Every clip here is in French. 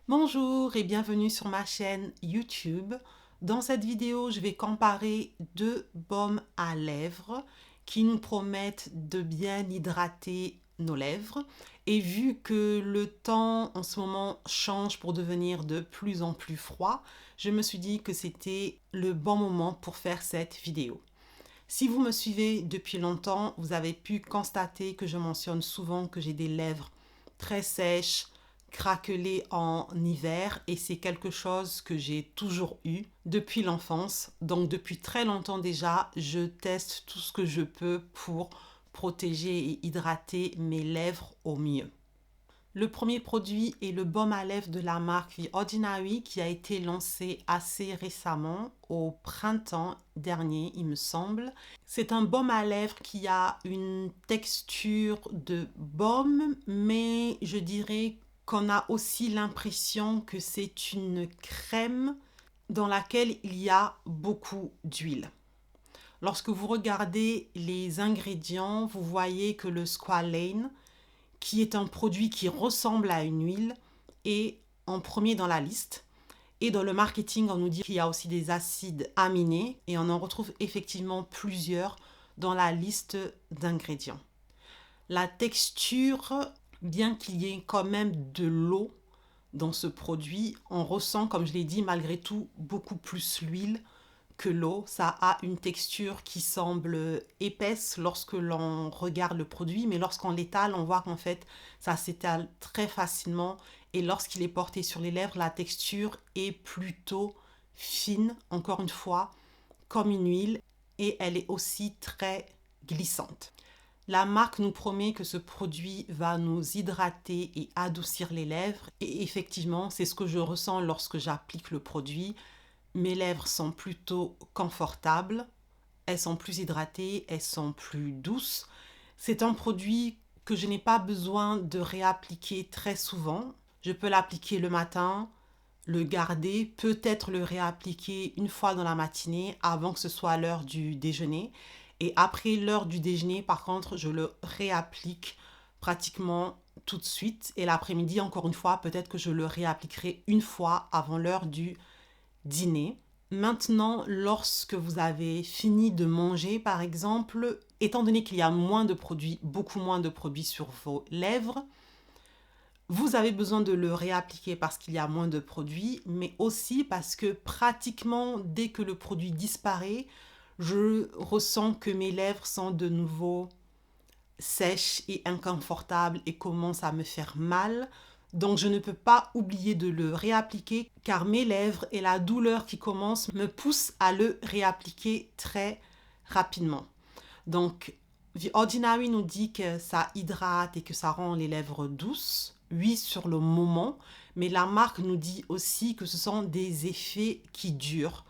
Bonjour et bienvenue sur ma chaîne YouTube. Dans cette vidéo, je vais comparer deux baumes à lèvres qui nous promettent de bien hydrater nos lèvres. Et vu que le temps en ce moment change pour devenir de plus en plus froid, je me suis dit que c'était le bon moment pour faire cette vidéo. Si vous me suivez depuis longtemps, vous avez pu constater que je mentionne souvent que j'ai des lèvres très sèches, craquelées en hiver, et c'est quelque chose que j'ai toujours eu depuis l'enfance. Donc depuis très longtemps déjà, je teste tout ce que je peux pour protéger et hydrater mes lèvres au mieux. Le premier produit est le baume à lèvres de la marque The Ordinary qui a été lancé assez récemment, au printemps dernier, il me semble. C'est un baume à lèvres qui a une texture de baume, mais je dirais qu'on a aussi l'impression que c'est une crème dans laquelle il y a beaucoup d'huile. Lorsque vous regardez les ingrédients, vous voyez que le squalane, qui est un produit qui ressemble à une huile, est en premier dans la liste. Et dans le marketing, on nous dit qu'il y a aussi des acides aminés et on en retrouve effectivement plusieurs dans la liste d'ingrédients. La texture, bien qu'il y ait quand même de l'eau dans ce produit, on ressent, comme je l'ai dit, malgré tout, beaucoup plus l'huile que l'eau. Ça a une texture qui semble épaisse lorsque l'on regarde le produit, mais lorsqu'on l'étale, on voit qu'en fait, ça s'étale très facilement. Et lorsqu'il est porté sur les lèvres, la texture est plutôt fine, encore une fois, comme une huile, et elle est aussi très glissante. La marque nous promet que ce produit va nous hydrater et adoucir les lèvres. Et effectivement, c'est ce que je ressens lorsque j'applique le produit. Mes lèvres sont plutôt confortables, elles sont plus hydratées, elles sont plus douces. C'est un produit que je n'ai pas besoin de réappliquer très souvent. Je peux l'appliquer le matin, le garder, peut-être le réappliquer une fois dans la matinée avant que ce soit l'heure du déjeuner. Et après l'heure du déjeuner, par contre, je le réapplique pratiquement tout de suite. Et l'après-midi, encore une fois, peut-être que je le réappliquerai une fois avant l'heure du dîner. Maintenant, lorsque vous avez fini de manger, par exemple, étant donné qu'il y a moins de produits, beaucoup moins de produits sur vos lèvres, vous avez besoin de le réappliquer parce qu'il y a moins de produits, mais aussi parce que pratiquement dès que le produit disparaît, je ressens que mes lèvres sont de nouveau sèches et inconfortables et commencent à me faire mal. Donc je ne peux pas oublier de le réappliquer car mes lèvres et la douleur qui commence me poussent à le réappliquer très rapidement. Donc The Ordinary nous dit que ça hydrate et que ça rend les lèvres douces. Oui, sur le moment, mais la marque nous dit aussi que ce sont des effets qui durent,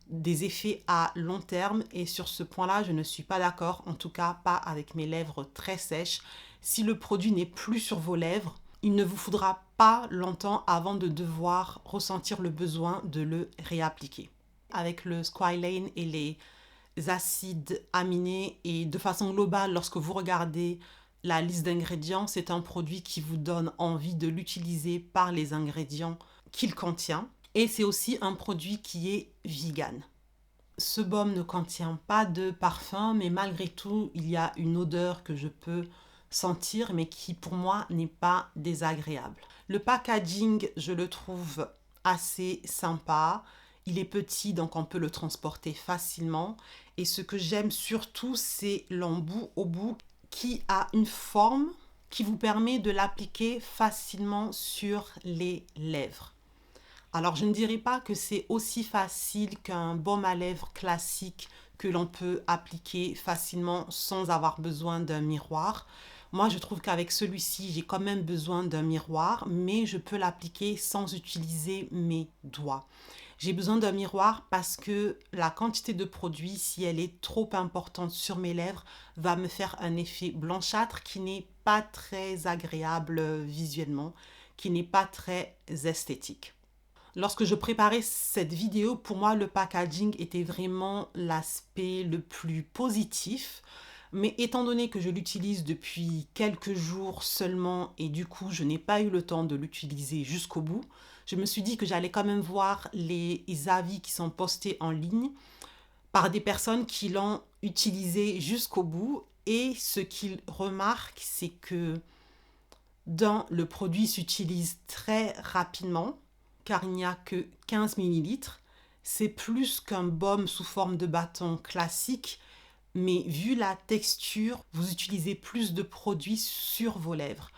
des effets à long terme, et sur ce point-là, je ne suis pas d'accord, en tout cas pas avec mes lèvres très sèches. Si le produit n'est plus sur vos lèvres, il ne vous faudra pas longtemps avant de devoir ressentir le besoin de le réappliquer. Avec le squalane et les acides aminés et de façon globale, lorsque vous regardez la liste d'ingrédients, c'est un produit qui vous donne envie de l'utiliser par les ingrédients qu'il contient. Et c'est aussi un produit qui est vegan. Ce baume ne contient pas de parfum, mais malgré tout, il y a une odeur que je peux sentir, mais qui pour moi n'est pas désagréable. Le packaging, je le trouve assez sympa. Il est petit, donc on peut le transporter facilement. Et ce que j'aime surtout, c'est l'embout au bout qui a une forme qui vous permet de l'appliquer facilement sur les lèvres. Alors, je ne dirais pas que c'est aussi facile qu'un baume à lèvres classique que l'on peut appliquer facilement sans avoir besoin d'un miroir. Moi, je trouve qu'avec celui-ci, j'ai quand même besoin d'un miroir, mais je peux l'appliquer sans utiliser mes doigts. J'ai besoin d'un miroir parce que la quantité de produit, si elle est trop importante sur mes lèvres, va me faire un effet blanchâtre qui n'est pas très agréable visuellement, qui n'est pas très esthétique. Lorsque je préparais cette vidéo, pour moi, le packaging était vraiment l'aspect le plus positif. Mais étant donné que je l'utilise depuis quelques jours seulement et du coup, je n'ai pas eu le temps de l'utiliser jusqu'au bout, je me suis dit que j'allais quand même voir les avis qui sont postés en ligne par des personnes qui l'ont utilisé jusqu'au bout. Et ce qu'ils remarquent, c'est que le produit s'utilise très rapidement, car il n'y a que 15 millilitres. C'est plus qu'un baume sous forme de bâton classique, mais vu la texture, vous utilisez plus de produits sur vos lèvres.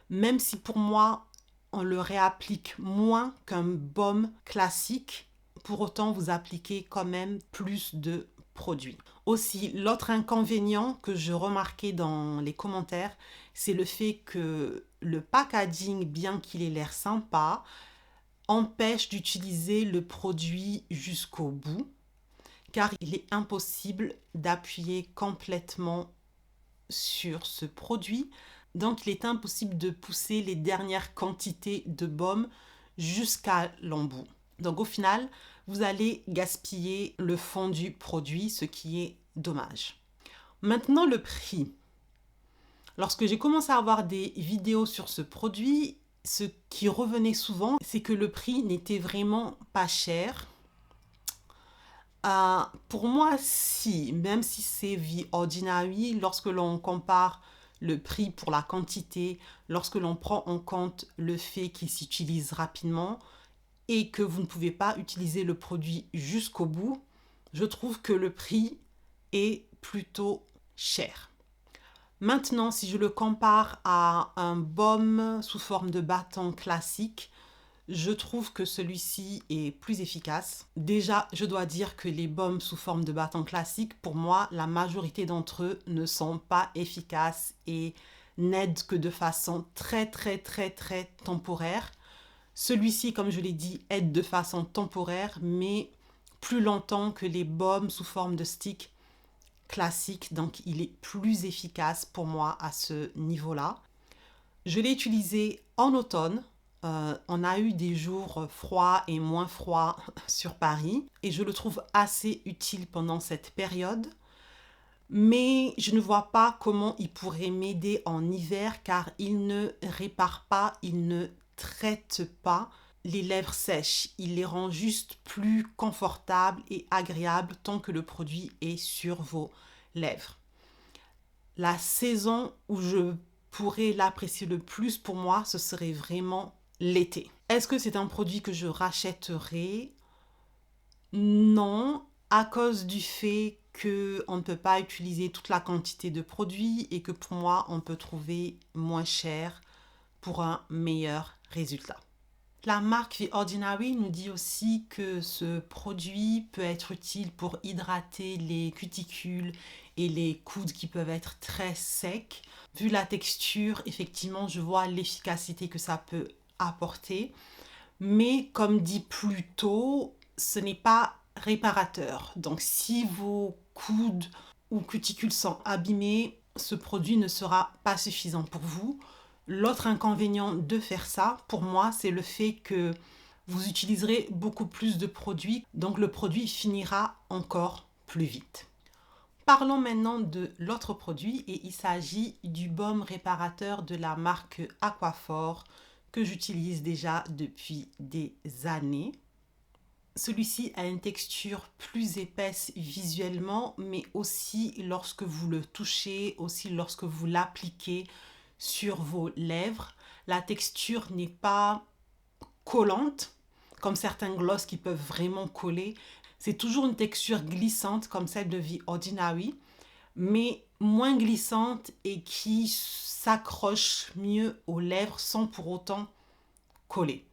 Même si pour moi, on le réapplique moins qu'un baume classique, pour autant vous appliquez quand même plus de produits. Aussi, l'autre inconvénient que je remarquais dans les commentaires, c'est le fait que le packaging, bien qu'il ait l'air sympa, empêche d'utiliser le produit jusqu'au bout, car il est impossible d'appuyer complètement sur ce produit. Donc, il est impossible de pousser les dernières quantités de baume jusqu'à l'embout. Donc, au final, vous allez gaspiller le fond du produit, ce qui est dommage. Maintenant, le prix. Lorsque j'ai commencé à avoir des vidéos sur ce produit, ce qui revenait souvent, c'est que le prix n'était vraiment pas cher. Pour moi, si, même si c'est The Ordinary, lorsque l'on compare le prix pour la quantité, lorsque l'on prend en compte le fait qu'il s'utilise rapidement et que vous ne pouvez pas utiliser le produit jusqu'au bout, je trouve que le prix est plutôt cher. Maintenant, si je le compare à un baume sous forme de bâton classique, je trouve que celui-ci est plus efficace. Déjà, je dois dire que les baumes sous forme de bâton classique, pour moi, la majorité d'entre eux ne sont pas efficaces et n'aident que de façon très temporaire. Celui-ci, comme je l'ai dit, aide de façon temporaire, mais plus longtemps que les baumes sous forme de stick classiques. Donc, il est plus efficace pour moi à ce niveau-là. Je l'ai utilisé en automne. On a eu des jours froids et moins froids sur Paris et je le trouve assez utile pendant cette période. Mais je ne vois pas comment il pourrait m'aider en hiver car il ne répare pas, il ne traite pas les lèvres sèches. Il les rend juste plus confortables et agréables tant que le produit est sur vos lèvres. La saison où je pourrais l'apprécier le plus pour moi, ce serait vraiment l'été. Est-ce que c'est un produit que je rachèterai? Non, à cause du fait qu'on ne peut pas utiliser toute la quantité de produits et que pour moi, on peut trouver moins cher pour un meilleur résultat. La marque The Ordinary nous dit aussi que ce produit peut être utile pour hydrater les cuticules et les coudes qui peuvent être très secs. Vu la texture, effectivement, je vois l'efficacité que ça peut apporter. Mais comme dit plus tôt, ce n'est pas réparateur. Donc si vos coudes ou cuticules sont abîmés, ce produit ne sera pas suffisant pour vous. L'autre inconvénient de faire ça, pour moi, c'est le fait que vous utiliserez beaucoup plus de produits, donc le produit finira encore plus vite. Parlons maintenant de l'autre produit et il s'agit du baume réparateur de la marque Aquaphor que j'utilise déjà depuis des années. Celui-ci a une texture plus épaisse visuellement, mais aussi lorsque vous le touchez, aussi lorsque vous l'appliquez sur vos lèvres. La texture n'est pas collante, comme certains gloss qui peuvent vraiment coller. C'est toujours une texture glissante, comme celle de The Ordinary, mais moins glissante et qui s'accroche mieux aux lèvres sans pour autant coller.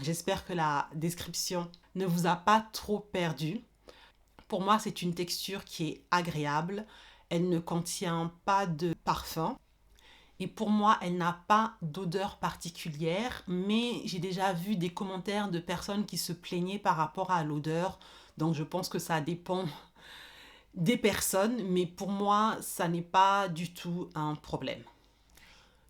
J'espère que la description ne vous a pas trop perdu. Pour moi, c'est une texture qui est agréable. Elle ne contient pas de parfum. Et pour moi, elle n'a pas d'odeur particulière, mais j'ai déjà vu des commentaires de personnes qui se plaignaient par rapport à l'odeur. Donc je pense que ça dépend des personnes, mais pour moi, ça n'est pas du tout un problème.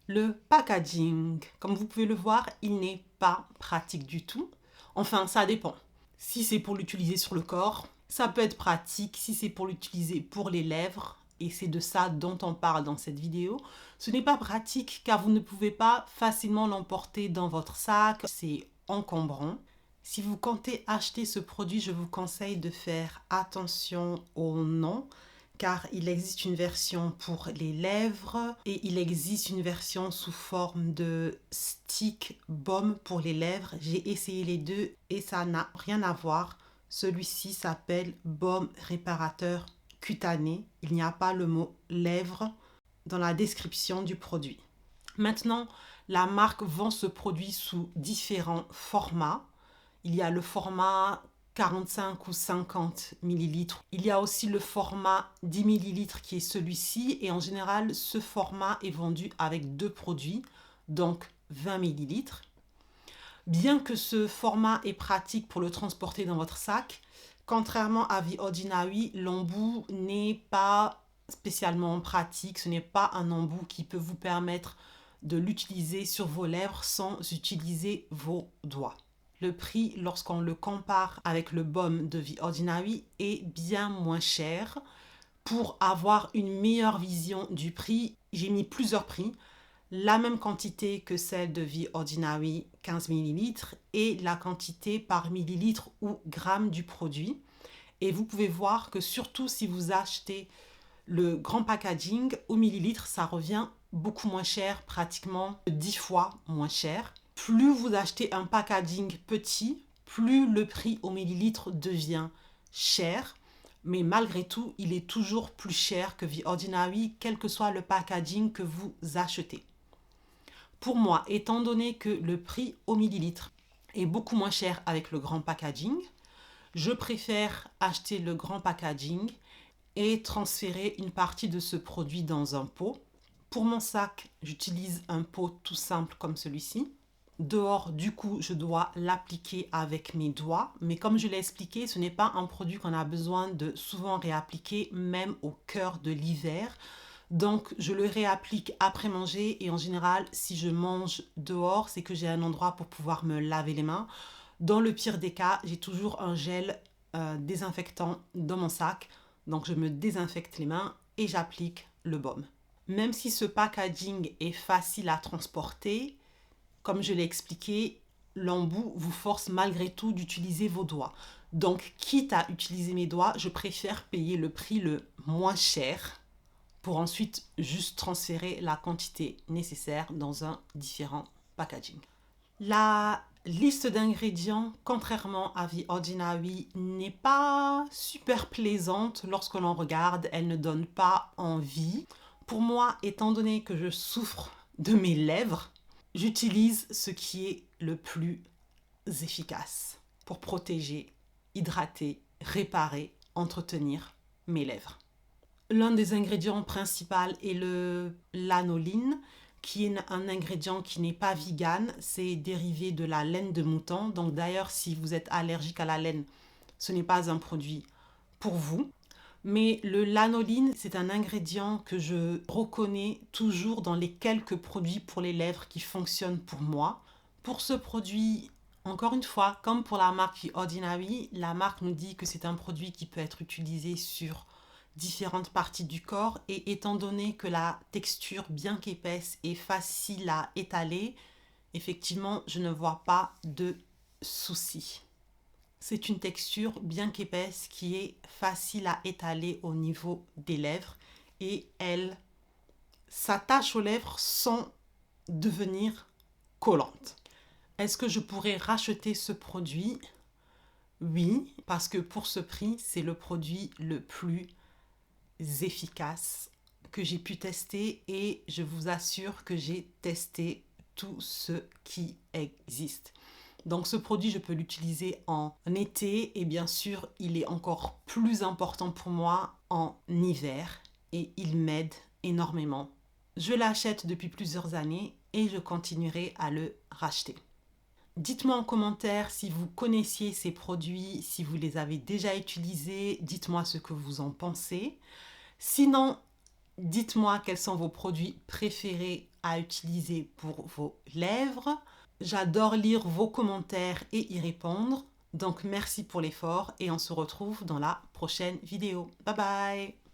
Le packaging, comme vous pouvez le voir, il n'est pas pratique du tout. Enfin, ça dépend. Si c'est pour l'utiliser sur le corps, ça peut être pratique. Si c'est pour l'utiliser pour les lèvres, et c'est de ça dont on parle dans cette vidéo, ce n'est pas pratique car vous ne pouvez pas facilement l'emporter dans votre sac. C'est encombrant. Si vous comptez acheter ce produit, je vous conseille de faire attention au nom, car il existe une version pour les lèvres et il existe une version sous forme de stick baume pour les lèvres. J'ai essayé les deux et ça n'a rien à voir. Celui-ci s'appelle baume réparateur cutané. Il n'y a pas le mot lèvres dans la description du produit. Maintenant, la marque vend ce produit sous différents formats. Il y a le format 45 ou 50 ml. Il y a aussi le format 10 ml qui est celui-ci. Et en général, ce format est vendu avec deux produits, donc 20 ml. Bien que ce format est pratique pour le transporter dans votre sac, contrairement à The Ordinary, l'embout n'est pas spécialement pratique. Ce n'est pas un embout qui peut vous permettre de l'utiliser sur vos lèvres sans utiliser vos doigts. Le prix, lorsqu'on le compare avec le baume de The Ordinary, est bien moins cher. Pour avoir une meilleure vision du prix, j'ai mis plusieurs prix. La même quantité que celle de The Ordinary, 15 ml, et la quantité par millilitre ou gramme du produit. Et vous pouvez voir que surtout si vous achetez le grand packaging au millilitre, ça revient beaucoup moins cher, pratiquement 10 fois moins cher. Plus vous achetez un packaging petit, plus le prix au millilitre devient cher. Mais malgré tout, il est toujours plus cher que The Ordinary, quel que soit le packaging que vous achetez. Pour moi, étant donné que le prix au millilitre est beaucoup moins cher avec le grand packaging, je préfère acheter le grand packaging et transférer une partie de ce produit dans un pot. Pour mon sac, j'utilise un pot tout simple comme celui-ci. Dehors, du coup, je dois l'appliquer avec mes doigts. Mais comme je l'ai expliqué, ce n'est pas un produit qu'on a besoin de souvent réappliquer, même au cœur de l'hiver. Donc, je le réapplique après manger. Et en général, si je mange dehors, c'est que j'ai un endroit pour pouvoir me laver les mains. Dans le pire des cas, j'ai toujours un gel désinfectant dans mon sac. Donc, je me désinfecte les mains et j'applique le baume. Même si ce packaging est facile à transporter, comme je l'ai expliqué, l'embout vous force malgré tout d'utiliser vos doigts. Donc, quitte à utiliser mes doigts, je préfère payer le prix le moins cher pour ensuite juste transférer la quantité nécessaire dans un différent packaging. La liste d'ingrédients, contrairement à The Ordinary, n'est pas super plaisante lorsque l'on regarde. Elle ne donne pas envie. Pour moi, étant donné que je souffre de mes lèvres, j'utilise ce qui est le plus efficace pour protéger, hydrater, réparer, entretenir mes lèvres. L'un des ingrédients principaux est le lanoline, qui est un ingrédient qui n'est pas vegan, c'est dérivé de la laine de mouton. Donc d'ailleurs, si vous êtes allergique à la laine, ce n'est pas un produit pour vous. Mais le lanoline, c'est un ingrédient que je reconnais toujours dans les quelques produits pour les lèvres qui fonctionnent pour moi. Pour ce produit, encore une fois, comme pour la marque The Ordinary, la marque nous dit que c'est un produit qui peut être utilisé sur différentes parties du corps. Et étant donné que la texture, bien qu'épaisse, est facile à étaler, effectivement, je ne vois pas de souci. C'est une texture bien qu'épaisse qui est facile à étaler au niveau des lèvres et elle s'attache aux lèvres sans devenir collante. Est-ce que je pourrais racheter ce produit? Oui, parce que pour ce prix, c'est le produit le plus efficace que j'ai pu tester et je vous assure que j'ai testé tout ce qui existe. Donc ce produit, je peux l'utiliser en été et bien sûr, il est encore plus important pour moi en hiver et il m'aide énormément. Je l'achète depuis plusieurs années et je continuerai à le racheter. Dites-moi en commentaire si vous connaissiez ces produits, si vous les avez déjà utilisés, dites-moi ce que vous en pensez. Sinon, dites-moi quels sont vos produits préférés à utiliser pour vos lèvres. J'adore lire vos commentaires et y répondre. Donc merci pour l'effort et on se retrouve dans la prochaine vidéo. Bye bye!